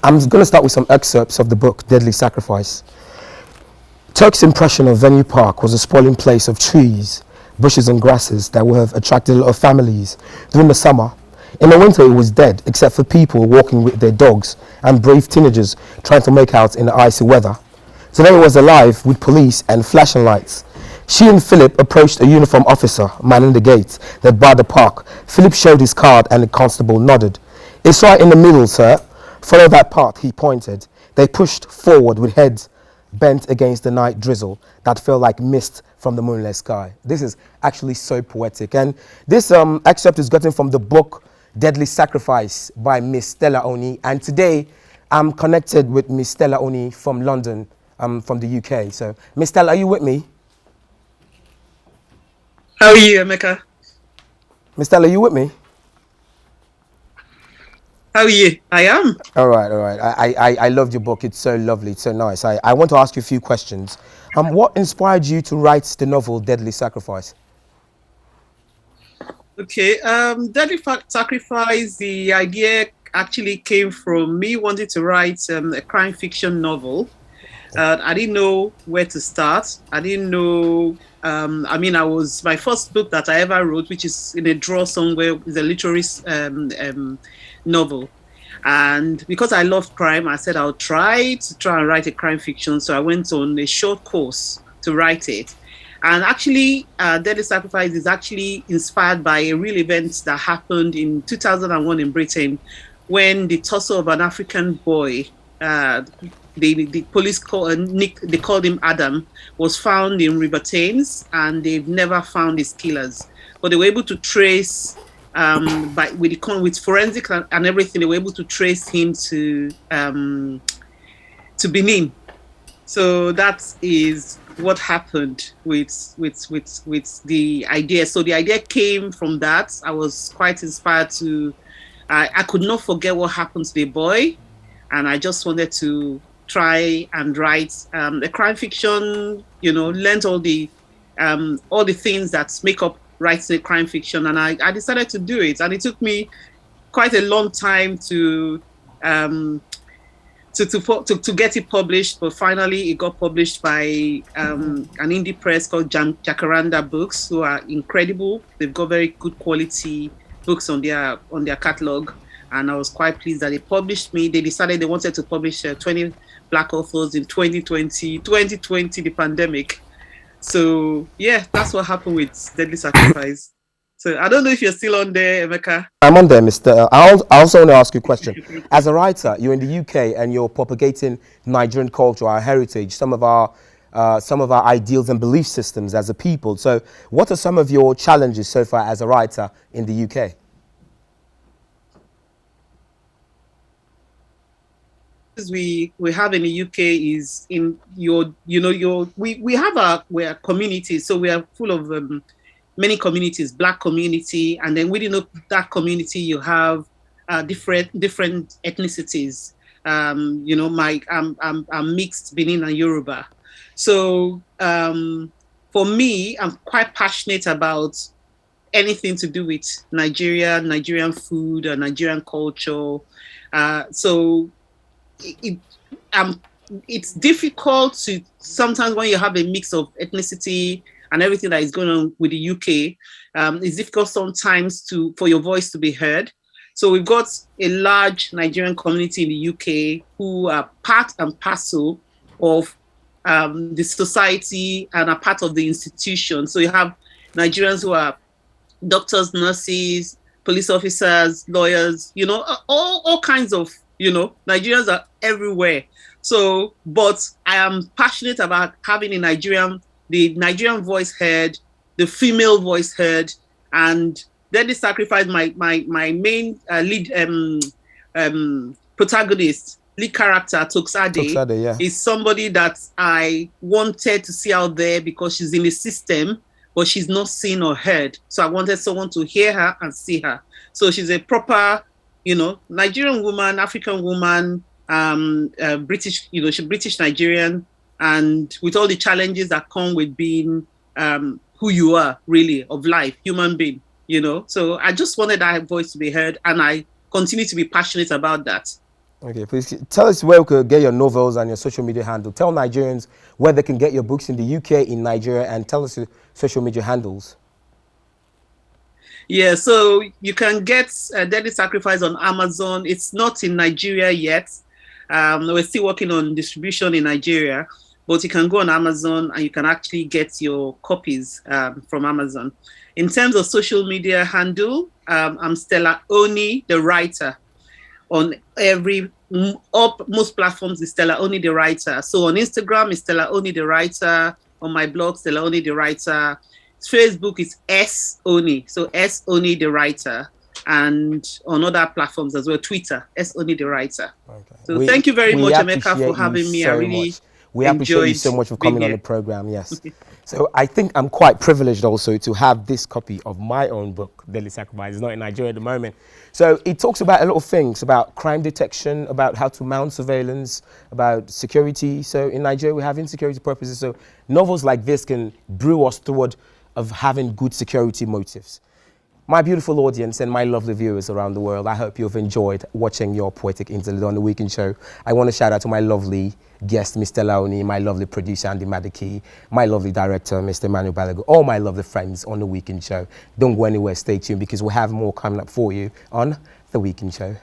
I'm going to start with some excerpts of the book Deadly Sacrifice. Turk's impression of Venue Park was a sprawling place of trees, bushes and grasses that would have attracted a lot of families during the summer. In the winter, it was dead, except for people walking with their dogs and brave teenagers trying to make out in the icy weather. Today it was alive with police and flashing lights. She and Philip approached a uniformed officer manning the gate that barred the park. Philip showed his card and the constable nodded. "It's right in the middle, sir. Follow that path," he pointed. They pushed forward with heads bent against the night drizzle that felt like mist from the moonless sky. This is actually so poetic. And this excerpt is gotten from the book Deadly Sacrifice by Miss Stella Oni. And today I'm connected with Miss Stella Oni from London, from the UK. So Miss Stella, are you with me? How are you, Emeka? Miss Stella, are you with me? How are you? I am. All right. I loved your book. It's so lovely. It's so nice. I want to ask you a few questions. What inspired you to write the novel Deadly Sacrifice? Okay. Deadly Sacrifice, the idea actually came from me wanting to write a crime fiction novel. I didn't know where to start. I didn't know. My first book that I ever wrote, which is in a drawer somewhere, is a literary novel. And because I love crime, I said I'll try and write a crime fiction. So I went on a short course to write it. And actually, Deadly Sacrifice is actually inspired by a real event that happened in 2001 in Britain, when the torso of an African boy, the police they called him Adam, was found in River Thames, and they've never found his killers. But they were able to trace, with forensic and everything, they were able to trace him to Benin. So that is what happened with the idea. So the idea came from that. I was quite inspired to. I could not forget what happened to the boy, and I just wanted to try and write a crime fiction. Learned all the things that make up writing a crime fiction, and I decided to do it. And it took me quite a long time to get it published, but finally it got published by an indie press called Jacaranda Books, who are incredible. They've got very good quality books on their catalog, and I was quite pleased that they published me. They decided they wanted to publish 20 Black authors in 2020, the pandemic. So yeah, that's what happened with Deadly Sacrifice. So I don't know if you're still on there, Emeka. I'm on there, Mr. I also want to ask you a question. As a writer, you're in the UK and you're propagating Nigerian culture, our heritage, some of our ideals and belief systems as a people. So what are some of your challenges so far as a writer in the UK? We have in the UK is in we're a community, so we are full of many communities, Black community, and then within that community you have different ethnicities. I'm mixed Benin and Yoruba. So for me, I'm quite passionate about anything to do with Nigerian food, and Nigerian culture. So it's difficult to sometimes when you have a mix of ethnicity and everything that is going on with the UK. It's difficult sometimes for your voice to be heard. So we've got a large Nigerian community in the UK who are part and parcel of the society and are part of the institution. So you have Nigerians who are doctors, nurses, police officers, lawyers, all kinds of, Nigerians are everywhere. So, but I am passionate about having the Nigerian voice heard, the female voice heard, and Deadly Sacrifice, my main lead protagonist, lead character, Toksade, yeah, is somebody that I wanted to see out there because she's in the system, but she's not seen or heard. So I wanted someone to hear her and see her. So she's a proper, Nigerian woman, African woman, British, she's British Nigerian, and with all the challenges that come with being who you are, really, of life, human being, So I just wanted that voice to be heard, and I continue to be passionate about that. Okay, please tell us where we could get your novels and your social media handle. Tell Nigerians where they can get your books in the UK, in Nigeria, and tell us your social media handles. Yeah, so you can get Deadly Sacrifice on Amazon. It's not in Nigeria yet. We're still working on distribution in Nigeria, but you can go on Amazon and you can actually get your copies from Amazon. In terms of social media handle, I'm Stella Oni, the writer. On most platforms is Stella Oni, the writer. So on Instagram is Stella Oni, the writer. On my blog, Stella Oni, the writer. Facebook is S Oni, so S Oni, the writer. And on other platforms as well, Twitter, S Oni, the writer. Okay. So thank you very much, Emeka, for having me. I So really much. We appreciate you so enjoyed much for being coming on here. the program. Yes. So I think I'm quite privileged also to have this copy of my own book, Deadly Sacrifice. It's not in Nigeria at the moment. So it talks about a lot of things, about crime detection, about how to mount surveillance, about security. So in Nigeria, we have insecurity purposes. So novels like this can brew us toward of having good security motives. My beautiful audience and my lovely viewers around the world, I hope you've enjoyed watching your Poetic Interlude on the Weekend Show. I want to shout out to my lovely guest, Mr. Stella, my lovely producer, Andy Madiki, my lovely director, Mr. Emmanuel Balago, all my lovely friends on the Weekend Show. Don't go anywhere, stay tuned because we have more coming up for you on the Weekend Show.